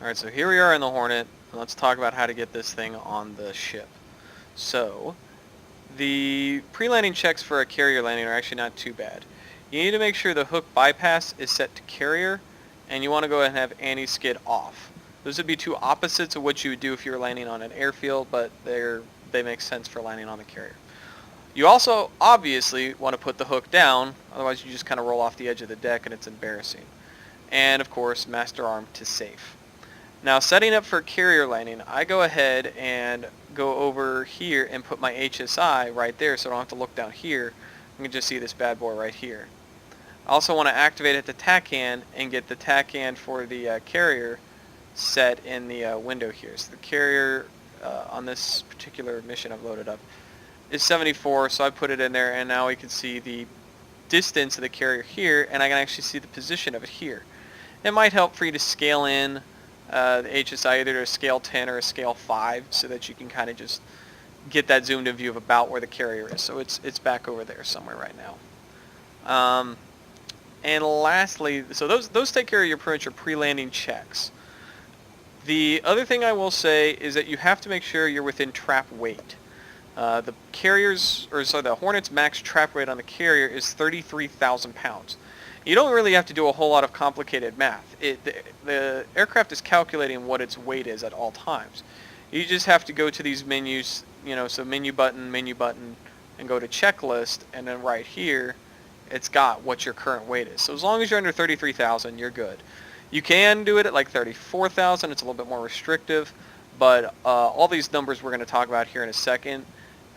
Alright, so here we are in the Hornet, and let's talk about how to get this thing on the ship. So, the pre-landing checks for a carrier landing are actually not too bad. You need to make sure the hook bypass is set to carrier, and you want to go ahead and have anti-skid off. Those would be two opposites of what you would do if you were landing on an airfield, but they make sense for landing on the carrier. You also obviously want to put the hook down, otherwise you just kind of roll off the edge of the deck and it's embarrassing. And of course, master arm to safe. Now, setting up for carrier landing, I go ahead and go over here and put my HSI right there so I don't have to look down here. I can just see this bad boy right here. I also want to activate it to TACAN and get the TACAN for the carrier set in the window here. So the carrier on this particular mission I've loaded up is 74, so I put it in there, and now we can see the distance of the carrier here, and I can actually see the position of it here. It might help for you to scale in the HSI either to a scale 10 or a scale 5 so that you can kind of just get that zoomed in view of about where the carrier is. So it's back over there somewhere right now. And lastly, so those take care of your pretty much your pre-landing checks. The other thing I will say is that you have to make sure you're within trap weight. The Hornet's max trap weight on the carrier is 33,000 pounds. You don't really have to do a whole lot of complicated math. The aircraft is calculating what its weight is at all times. You just have to go to these menus, so menu button, and go to checklist, and then right here, it's got what your current weight is. So as long as you're under 33,000, you're good. You can do it at like 34,000. It's a little bit more restrictive, but all these numbers we're going to talk about here in a second,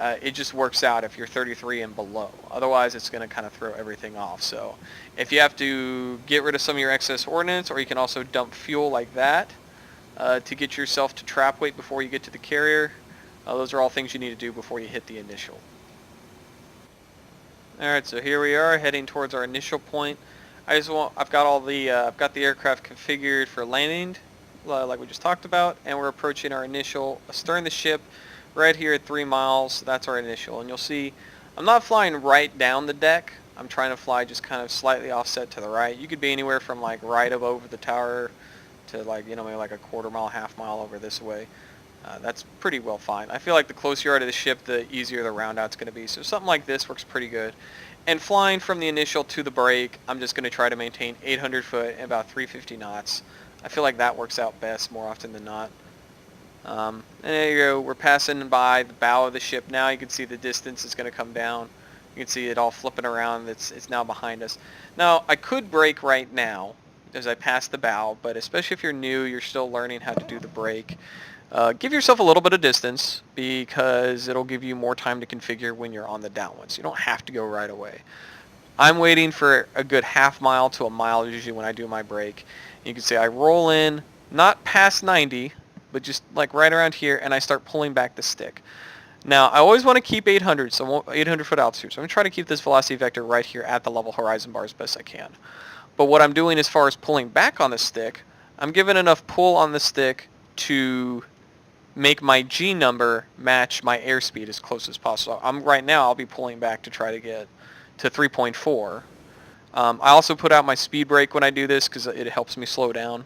it just works out if you're 33 and below. Otherwise, it's going to kind of throw everything off. So if you have to get rid of some of your excess ordnance, or you can also dump fuel like that to get yourself to trap weight before you get to the carrier, those are all things you need to do before you hit the initial. Alright, so here we are heading towards our initial point. I've got the aircraft configured for landing, like we just talked about, and we're approaching our initial astern the ship right here at 3 miles. That's our initial, and you'll see I'm not flying right down the deck. I'm trying to fly just kind of slightly offset to the right. You could be anywhere from like right above the tower to like maybe like a quarter mile, half mile over this way. That's pretty well fine. I feel like the closer you are to the ship, the easier the round out's going to be. So something like this works pretty good. And flying from the initial to the break, I'm just going to try to maintain 800 foot and about 350 knots. I feel like that works out best more often than not. And there you go. We're passing by the bow of the ship now. You can see the distance is going to come down. You can see it all flipping around. It's now behind us. Now, I could brake right now as I pass the bow, but especially if you're new, you're still learning how to do the brake. Give yourself a little bit of distance because it'll give you more time to configure when you're on the downwind. So you don't have to go right away. I'm waiting for a good half mile to a mile usually when I do my brake. You can see I roll in, not past 90, but just like right around here, and I start pulling back the stick. Now, I always want to keep 800, so 800 foot altitude. So I'm going to try to keep this velocity vector right here at the level horizon bar as best I can. But what I'm doing as far as pulling back on the stick, I'm giving enough pull on the stick to make my G number match my airspeed as close as possible. Right now I'll be pulling back to try to get to 3.4. I also put out my speed brake when I do this because it helps me slow down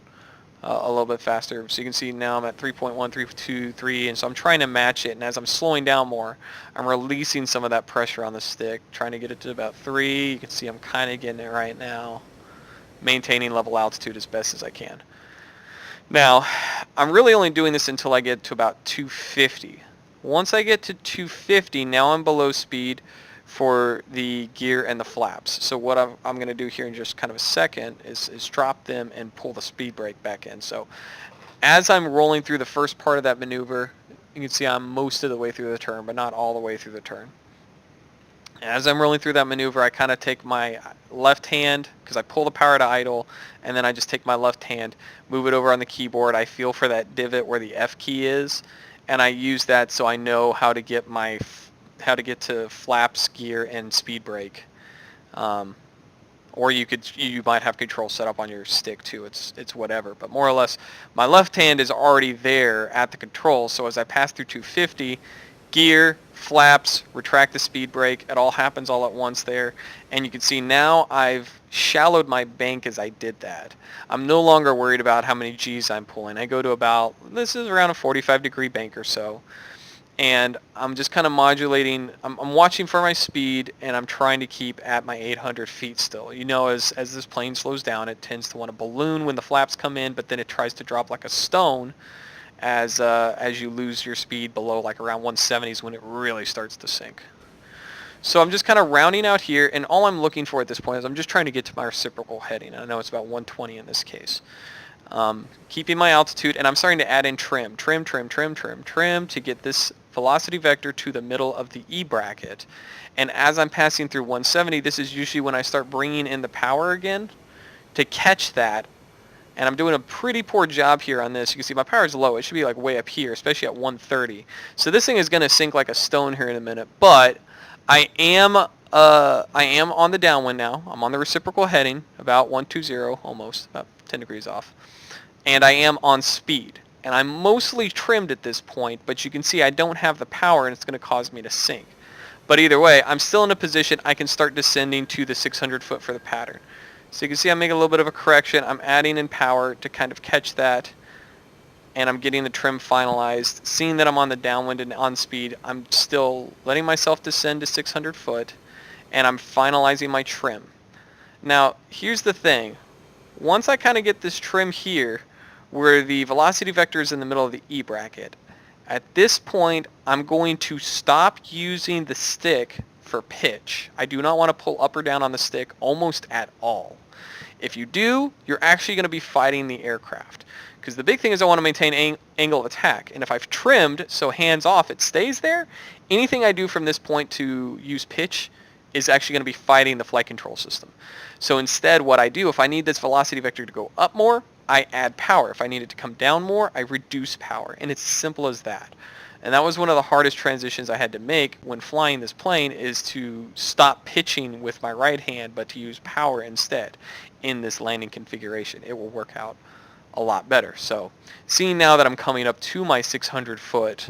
a little bit faster. So you can see now I'm at 3.1, 3.2, 3, and so I'm trying to match it. And as I'm slowing down more, I'm releasing some of that pressure on the stick, trying to get it to about 3. You can see I'm kind of getting it right now, maintaining level altitude as best as I can. Now, I'm really only doing this until I get to about 250. Once I get to 250, now I'm below speed for the gear and the flaps. So what I'm going to do here in just kind of a second is drop them and pull the speed brake back in. So as I'm rolling through the first part of that maneuver, you can see I'm most of the way through the turn, but not all the way through the turn. As I'm rolling through that maneuver, I kind of take my left hand, because I pull the power to idle, and then I just take my left hand, move it over on the keyboard. I feel for that divot where the F key is, and I use that so I know how to get to flaps, gear, and speed brake. Or you might have control set up on your stick too. It's whatever. But more or less, my left hand is already there at the control. So as I pass through 250, gear, flaps, retract the speed brake. It all happens all at once there. And you can see now I've shallowed my bank as I did that. I'm no longer worried about how many G's I'm pulling. I go to about, this is around a 45-degree bank or so. And I'm just kind of modulating. I'm watching for my speed, and I'm trying to keep at my 800 feet still. You know, as this plane slows down, it tends to want to balloon when the flaps come in, but then it tries to drop like a stone as you lose your speed below like around 170s when it really starts to sink. So I'm just kind of rounding out here, and all I'm looking for at this point is I'm just trying to get to my reciprocal heading. I know it's about 120 in this case. Keeping my altitude, and I'm starting to add in trim to get this velocity vector to the middle of the E bracket. And as I'm passing through 170, this is usually when I start bringing in the power again to catch that. And I'm doing a pretty poor job here on this. You can see my power is low. It should be like way up here, especially at 130. So this thing is going to sink like a stone here in a minute. But I am on the downwind now. I'm on the reciprocal heading, about 120 almost, about 10 degrees off. And I am on speed. And I'm mostly trimmed at this point, but you can see I don't have the power, and it's going to cause me to sink. But either way, I'm still in a position I can start descending to the 600 foot for the pattern. So you can see I'm making a little bit of a correction. I'm adding in power to kind of catch that, and I'm getting the trim finalized. Seeing that I'm on the downwind and on speed, I'm still letting myself descend to 600 foot, and I'm finalizing my trim. Now, here's the thing. Once I kind of get this trim here, where the velocity vector is in the middle of the E bracket, at this point, I'm going to stop using the stick for pitch. I do not want to pull up or down on the stick almost at all. If you do, you're actually going to be fighting the aircraft. Because the big thing is I want to maintain angle of attack. And if I've trimmed, so hands off, it stays there, anything I do from this point to use pitch is actually going to be fighting the flight control system. So instead, what I do, if I need this velocity vector to go up more, I add power. If I need it to come down more, I reduce power. And it's simple as that. And that was one of the hardest transitions I had to make when flying this plane, is to stop pitching with my right hand, but to use power instead in this landing configuration. It will work out a lot better. So seeing now that I'm coming up to my 600 foot,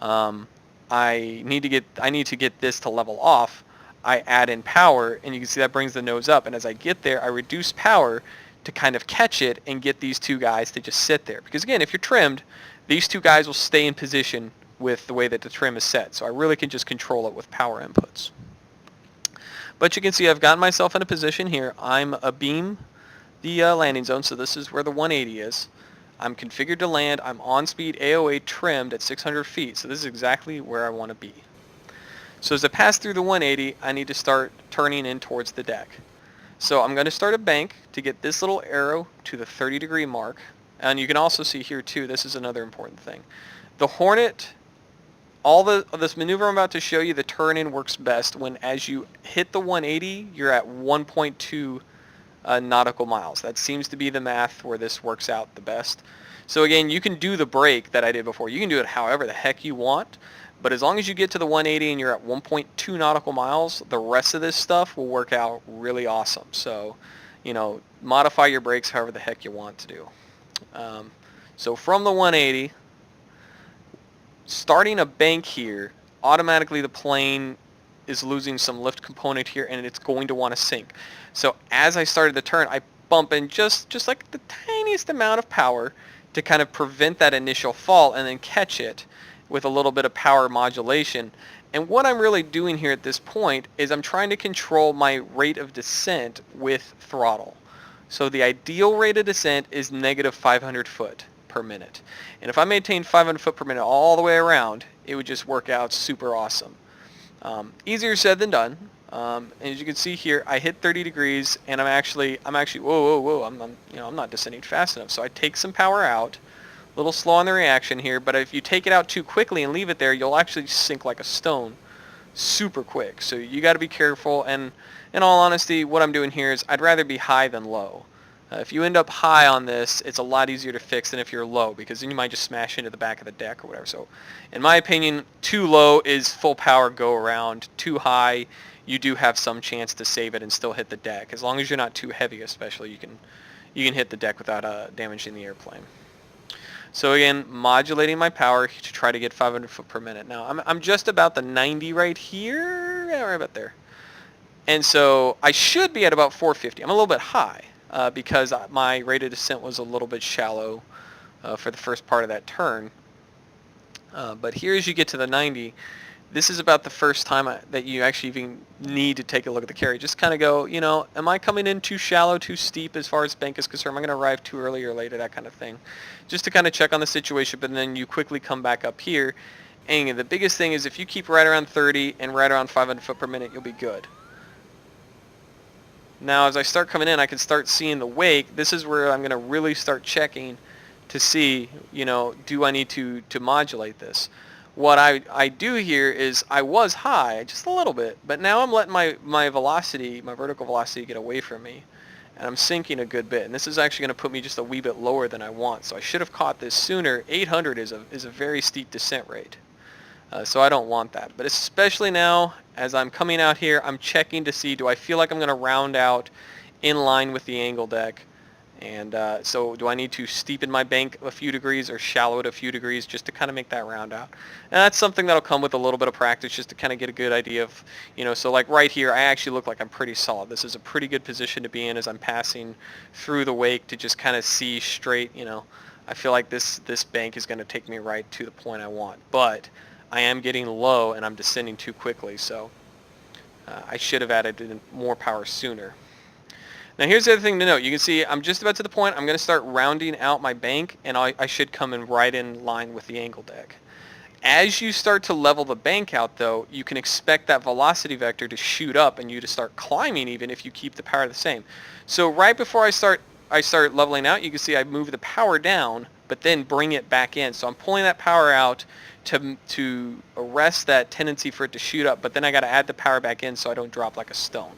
I need to get this to level off. I add in power, and you can see that brings the nose up. And as I get there, I reduce power to kind of catch it and get these two guys to just sit there. Because again, if you're trimmed, these two guys will stay in position with the way that the trim is set. So I really can just control it with power inputs. But you can see I've gotten myself in a position here. I'm abeam the landing zone, so this is where the 180 is. I'm configured to land. I'm on speed AOA trimmed at 600 feet, so this is exactly where I want to be. So as I pass through the 180, I need to start turning in towards the deck. So I'm going to start a bank to get this little arrow to the 30-degree mark. And you can also see here too, this is another important thing. The Hornet, this maneuver I'm about to show you, the turn-in works best when as you hit the 180, you're at 1.2 nautical miles. That seems to be the math where this works out the best. So again, you can do the break that I did before. You can do it however the heck you want. But as long as you get to the 180 and you're at 1.2 nautical miles, the rest of this stuff will work out really awesome. So, you know, modify your brakes however the heck you want to do. So from the 180, starting a bank here, automatically the plane is losing some lift component here, and it's going to want to sink. So as I started the turn, I bump in just like the tiniest amount of power to kind of prevent that initial fall and then catch it with a little bit of power modulation. And what I'm really doing here at this point is I'm trying to control my rate of descent with throttle. So the ideal rate of descent is negative 500 foot per minute. And if I maintain 500 foot per minute all the way around, it would just work out super awesome. Easier said than done. And as you can see here, I hit 30 degrees, and I'm actually whoa, I'm not descending fast enough. So I take some power out. A little slow on the reaction here, but if you take it out too quickly and leave it there, you'll actually sink like a stone super quick. So you got to be careful, and in all honesty, what I'm doing here is I'd rather be high than low. If you end up high on this, it's a lot easier to fix than if you're low, because then you might just smash into the back of the deck or whatever. So in my opinion, too low is full power go around. Too high, you do have some chance to save it and still hit the deck. As long as you're not too heavy especially, you can hit the deck without damaging the airplane. So again, modulating my power to try to get 500 foot per minute. Now I'm just about the 90 right here, yeah, right about there. And so I should be at about 450. I'm a little bit high because my rate of descent was a little bit shallow for the first part of that turn. But here as you get to the 90, this is about the first time that you actually even need to take a look at the carry. Just kind of go, you know, am I coming in too shallow, too steep as far as bank is concerned? Am I going to arrive too early or later, that kind of thing. Just to kind of check on the situation, but then you quickly come back up here. And the biggest thing is if you keep right around 30 and right around 500 foot per minute, you'll be good. Now as I start coming in, I can start seeing the wake. This is where I'm going to really start checking to see, you know, do I need to modulate this? What I do here is I was high just a little bit, but now I'm letting my velocity, my vertical velocity, get away from me, and I'm sinking a good bit. And this is actually going to put me just a wee bit lower than I want. So I should have caught this sooner. 800 is a very steep descent rate, so I don't want that. But especially now, as I'm coming out here, I'm checking to see, do I feel like I'm going to round out in line with the angle deck? And so do I need to steepen my bank a few degrees or shallow it a few degrees just to kind of make that round out? And that's something that'll come with a little bit of practice just to kind of get a good idea of, you know, so like right here, I actually look like I'm pretty solid. This is a pretty good position to be in as I'm passing through the wake to just kind of see straight, you know. I feel like this bank is going to take me right to the point I want. But I am getting low and I'm descending too quickly, so I should have added in more power sooner. Now here's the other thing to note. You can see I'm just about to the point. I'm going to start rounding out my bank, and I should come in right in line with the angle deck. As you start to level the bank out, though, you can expect that velocity vector to shoot up and you to start climbing even if you keep the power the same. So right before I start leveling out, you can see I move the power down, but then bring it back in. So I'm pulling that power out to arrest that tendency for it to shoot up, but then I got to add the power back in so I don't drop like a stone.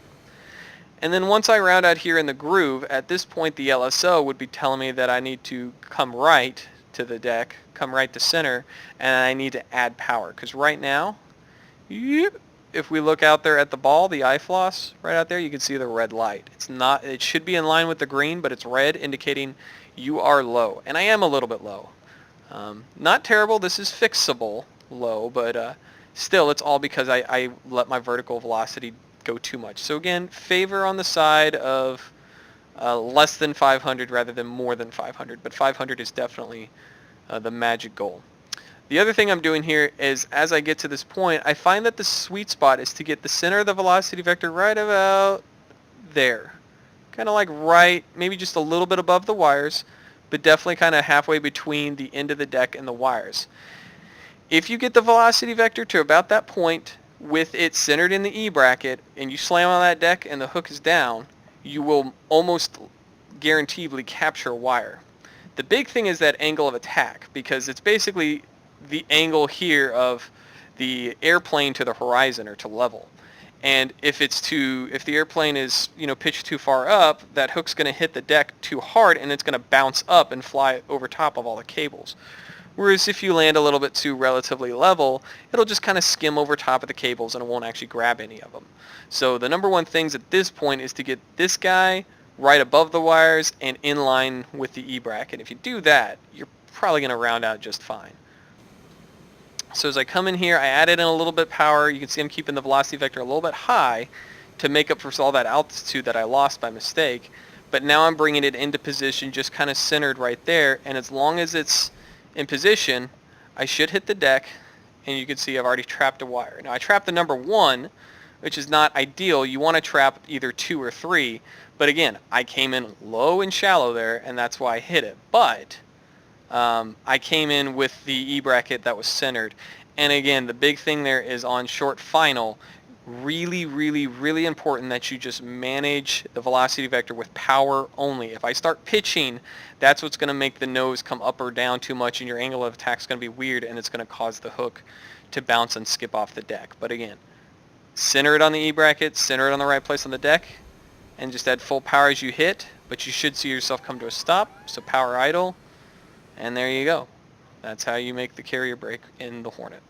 And then once I round out here in the groove, at this point the LSO would be telling me that I need to come right to the deck, come right to center, and I need to add power. Because right now, if we look out there at the ball, the eye floss right out there, you can see the red light. It should be in line with the green, but it's red, indicating you are low. And I am a little bit low. Not terrible, this is fixable low, but still it's all because I let my vertical velocity go too much. So again, favor on the side of less than 500 rather than more than 500, but 500 is definitely the magic goal. The other thing I'm doing here is as I get to this point, I find that the sweet spot is to get the center of the velocity vector right about there. Kind of like right, maybe just a little bit above the wires, but definitely kind of halfway between the end of the deck and the wires. If you get the velocity vector to about that point, with it centered in the E bracket, and you slam on that deck and the hook is down, you will almost guaranteedly capture a wire. The big thing is that angle of attack, because it's basically the angle here of the airplane to the horizon or to level. And if the airplane is, you know, pitched too far up, that hook's going to hit the deck too hard and it's going to bounce up and fly over top of all the cables. Whereas if you land a little bit too relatively level, it'll just kind of skim over top of the cables and it won't actually grab any of them. So the number one things at this point is to get this guy right above the wires and in line with the E bracket. If you do that, you're probably going to round out just fine. So as I come in here, I added in a little bit power. You can see I'm keeping the velocity vector a little bit high to make up for all that altitude that I lost by mistake. But now I'm bringing it into position just kind of centered right there, and as long as it's in position, I should hit the deck, and you can see I've already trapped a wire. Now I trapped the number 1, which is not ideal. You want to trap either 2 or 3, but again, I came in low and shallow there, and that's why I hit it. But I came in with the E bracket that was centered, and again, the big thing there is on short final, really, really, really important that you just manage the velocity vector with power only. If I start pitching, that's what's going to make the nose come up or down too much, and your angle of attack is going to be weird, and it's going to cause the hook to bounce and skip off the deck. But again, center it on the E bracket, center it on the right place on the deck, and just add full power as you hit, but you should see yourself come to a stop, so power idle, and there you go. That's how you make the carrier break in the Hornet.